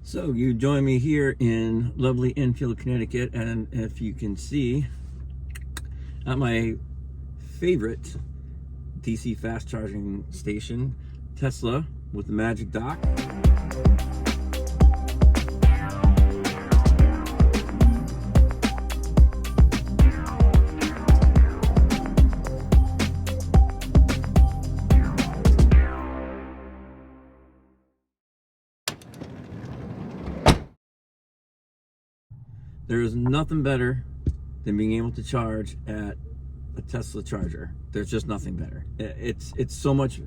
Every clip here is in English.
So you join me here in lovely Enfield, Connecticut, and if you can see at my favorite DC fast charging station, Tesla with the Magic Dock. There is nothing better than being able to charge at a Tesla charger. There's just nothing better. It's so much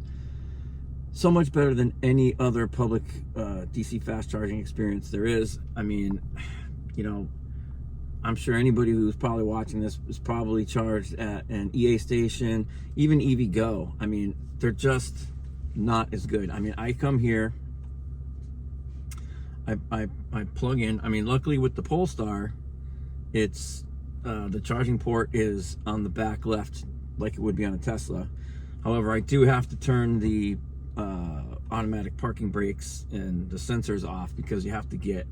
better than any other public DC fast charging experience there is. I mean, you know, I'm sure anybody who's probably watching this is probably charged at an EA station, even EVgo. I mean, they're just not as good. I mean, I come here, I plug in. I mean, luckily with the Polestar, it's the charging port is on the back left like it would be on a Tesla. However, I do have to turn the automatic parking brakes and the sensors off because you have to get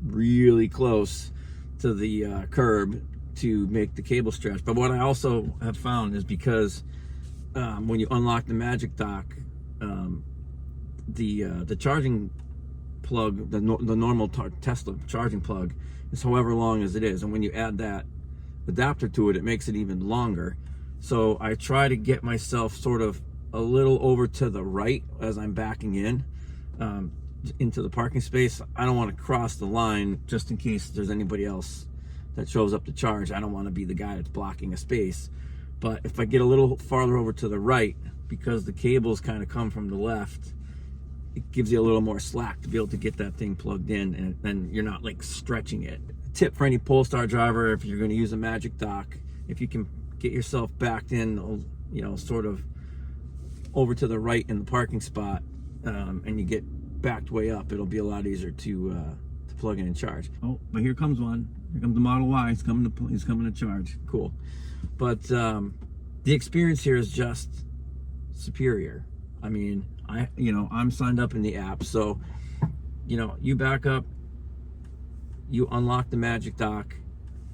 really close to the curb to make the cable stretch. But what I also have found is because when you unlock the Magic Dock, the charging plug, the normal Tesla charging plug, is however long as it is, and when you add that adapter to it, it makes it even longer. So I try to get myself sort of a little over to the right as I'm backing in into the parking space. I don't want to cross the line just in case there's anybody else that shows up to charge. I don't want to be the guy that's blocking a space. But if I get a little farther over to the right, because the cables kind of come from the left, it gives you a little more slack to be able to get that thing plugged in, and then you're not like stretching it. Tip for any Polestar driver, if you're going to use a Magic Dock, if you can get yourself backed in, you know, sort of over to the right in the parking spot, and you get backed way up, it'll be a lot easier to plug in and charge. Oh, but here comes one. Here comes the Model Y. He's coming to charge. Cool. But the experience here is just superior. I mean, I'm signed up in the app, so you back up, you unlock the Magic Dock,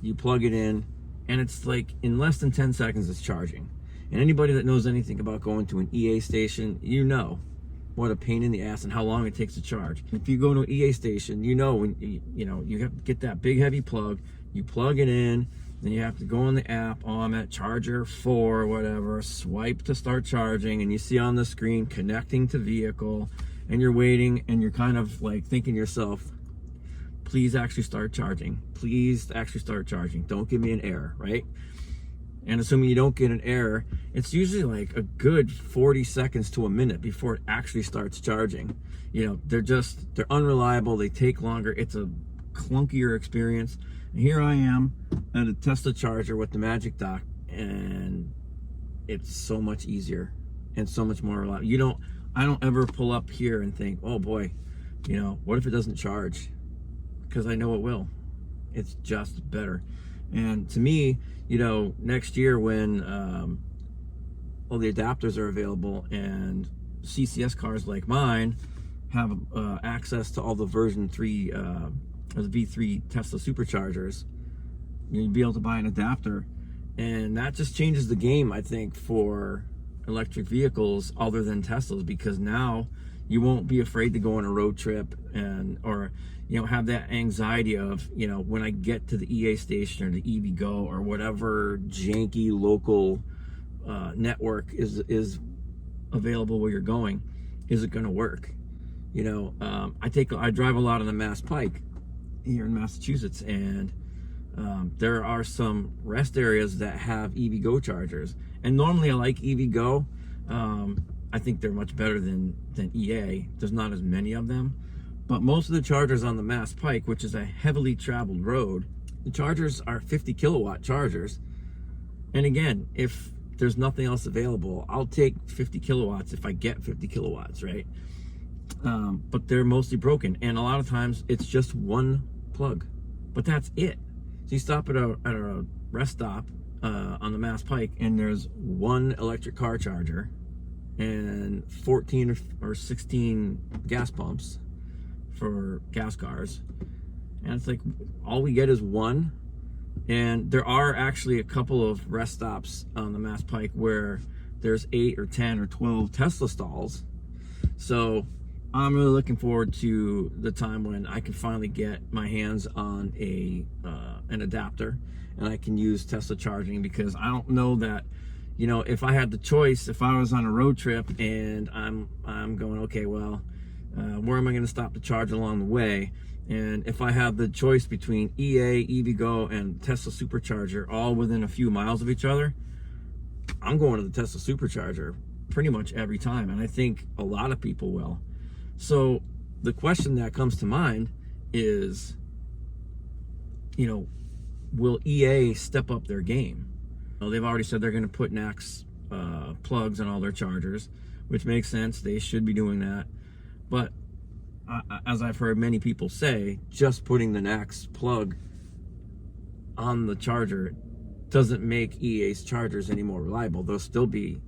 you plug it in, and it's like in less than 10 seconds it's charging. And anybody that knows anything about going to an EA station, you know what a pain in the ass and how long it takes to charge. If you go to an EA station, when you have to get that big heavy plug, you plug it in, then you have to go on the app. Oh, I'm at charger 4 or whatever, swipe to start charging, and you see on the screen connecting to vehicle, and you're waiting, and you're kind of like thinking to yourself, please actually start charging. Please actually start charging. Don't give me an error, right? And assuming you don't get an error, it's usually like a good 40 seconds to a minute before it actually starts charging. They're unreliable. They take longer. It's a clunkier experience. And here I am at a Tesla charger with the Magic Dock, and it's so much easier and so much more reliable. I don't ever pull up here and think, oh boy, what if it doesn't charge? Because I know it will. It's just better. And to me, next year when all the adapters are available and CCS cars like mine have access to all the version 3 or the V3 Tesla superchargers, you'd be able to buy an adapter, and that just changes the game, I think, for electric vehicles other than Teslas, because now you won't be afraid to go on a road trip or have that anxiety of when I get to the EA station or the EVgo or whatever janky local network is available where you're going, is it going to work? I drive a lot on the Mass Pike here in Massachusetts, and there are some rest areas that have EVgo chargers, and normally I like EVgo. I think they're much better than EA. There's not as many of them, but most of the chargers on the Mass Pike, which is a heavily traveled road, the chargers are 50 kilowatt chargers. And again, if there's nothing else available, I'll take 50 kilowatts if I get 50 kilowatts, right? But they're mostly broken, and a lot of times it's just one plug, but that's it. So you stop at a rest stop on the Mass Pike, and there's one electric car charger and 14 or 16 gas pumps, for gas cars, and it's like all we get is one. And there are actually a couple of rest stops on the Mass Pike where there's 8 or 10 or 12 Tesla stalls. So I'm really looking forward to the time when I can finally get my hands on an adapter and I can use Tesla charging, because I don't know that, you know, if I had the choice, if I was on a road trip and I'm going, okay, well, where am I going to stop to charge along the way? And if I have the choice between EA, EVgo, and Tesla supercharger all within a few miles of each other, I'm going to the Tesla supercharger pretty much every time, and I think a lot of people will. So the question that comes to mind is, you know, will EA step up their game? Well, they've already said they're going to put NACS plugs on all their chargers, which makes sense. They should be doing that. But as I've heard many people say, just putting the NACS plug on the charger doesn't make EA's chargers any more reliable. They'll still be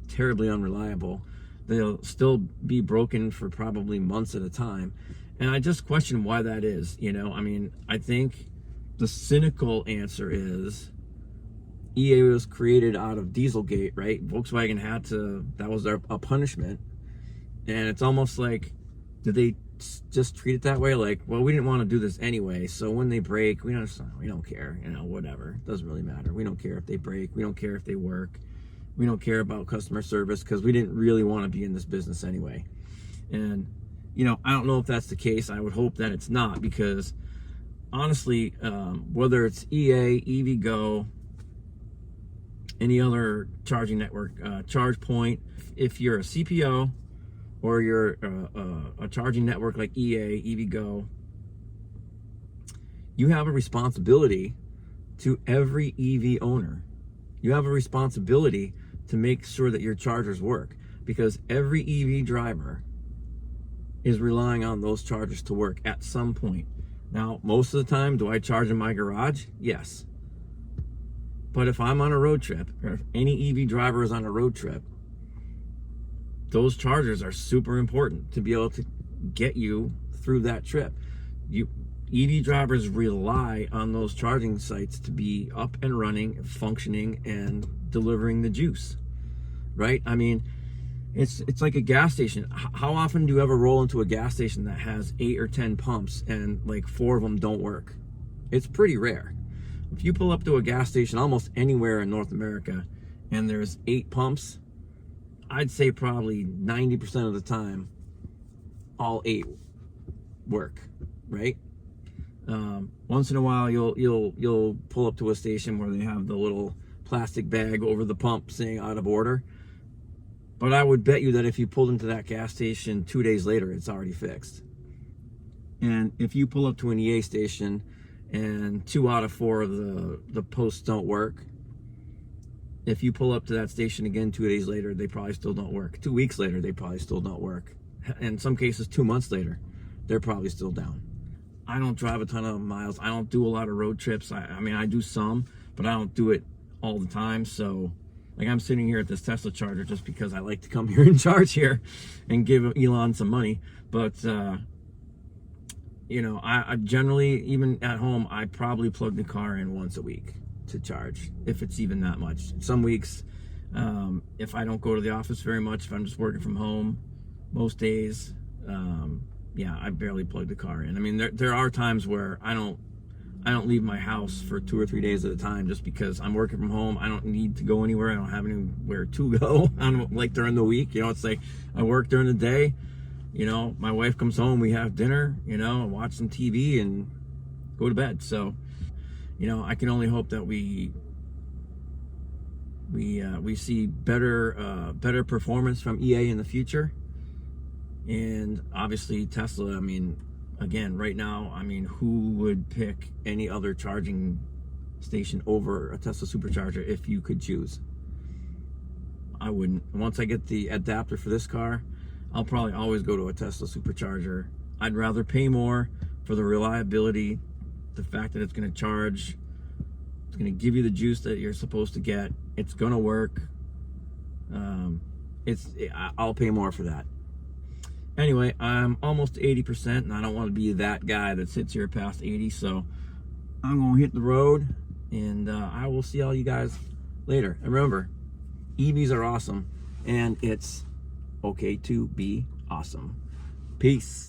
terribly unreliable. They'll still be broken for probably months at a time. And I just question why that is. You know, I mean, I think the cynical answer is EA was created out of Dieselgate, right? Volkswagen had to, that was a punishment. And it's almost like, did they just treat it that way? Like, well, we didn't want to do this anyway, so when they break, we don't care, you know, whatever. It doesn't really matter. We don't care if they break. We don't care if they work. We don't care about customer service because we didn't really want to be in this business anyway. And, you know, I don't know if that's the case. I would hope that it's not, because honestly, whether it's EA, EVgo, any other charging network, ChargePoint, if you're a CPO, or you're a charging network like EA, EVgo, you have a responsibility to every EV owner. You have a responsibility to make sure that your chargers work, because every EV driver is relying on those chargers to work at some point. Now, most of the time, do I charge in my garage? Yes. But if I'm on a road trip, or if any EV driver is on a road trip, those chargers are super important to be able to get you through that trip. EV drivers rely on those charging sites to be up and running, functioning, and delivering the juice, right? I mean, it's like a gas station. How often do you ever roll into a gas station that has 8 or 10 pumps and like 4 of them don't work? It's pretty rare. If you pull up to a gas station almost anywhere in North America and there's 8 pumps, I'd say probably 90% of the time, all 8 work, right? Once in a while, you'll pull up to a station where they have the little plastic bag over the pump saying out of order. But I would bet you that if you pulled into that gas station 2 days later, it's already fixed. And if you pull up to an EA station and 2 out of 4 of the posts don't work, if you pull up to that station again 2 days later, they probably still don't work. 2 weeks later, they probably still don't work. In some cases, 2 months later, they're probably still down. I don't drive a ton of miles. I don't do a lot of road trips. I mean, I do some, but I don't do it all the time. So, like, I'm sitting here at this Tesla charger just because I like to come here and charge here and give Elon some money. But, you know, I generally, even at home, I probably plug the car in once a week to charge, if it's even that much. Some weeks, if I don't go to the office very much, if I'm just working from home most days, yeah, I barely plug the car in. I mean, there are times where I don't leave my house for 2 or 3 days at a time just because I'm working from home. I don't need to go anywhere. I don't have anywhere to go. Like during the week, you know, it's like I work during the day, you know, my wife comes home, we have dinner, you know, watch some TV and go to bed. So, you know, I can only hope that we see better performance from EA in the future. And obviously Tesla, I mean, again, right now, I mean, who would pick any other charging station over a Tesla supercharger if you could choose? I wouldn't. Once I get the adapter for this car, I'll probably always go to a Tesla supercharger. I'd rather pay more for the reliability, the fact that it's going to charge, it's going to give you the juice that you're supposed to get, it's going to work. I'll pay more for that. Anyway, I'm almost to 80%, and I don't want to be that guy that sits here past 80, so I'm going to hit the road, and I will see all you guys later. And remember, EVs are awesome, and it's okay to be awesome. Peace.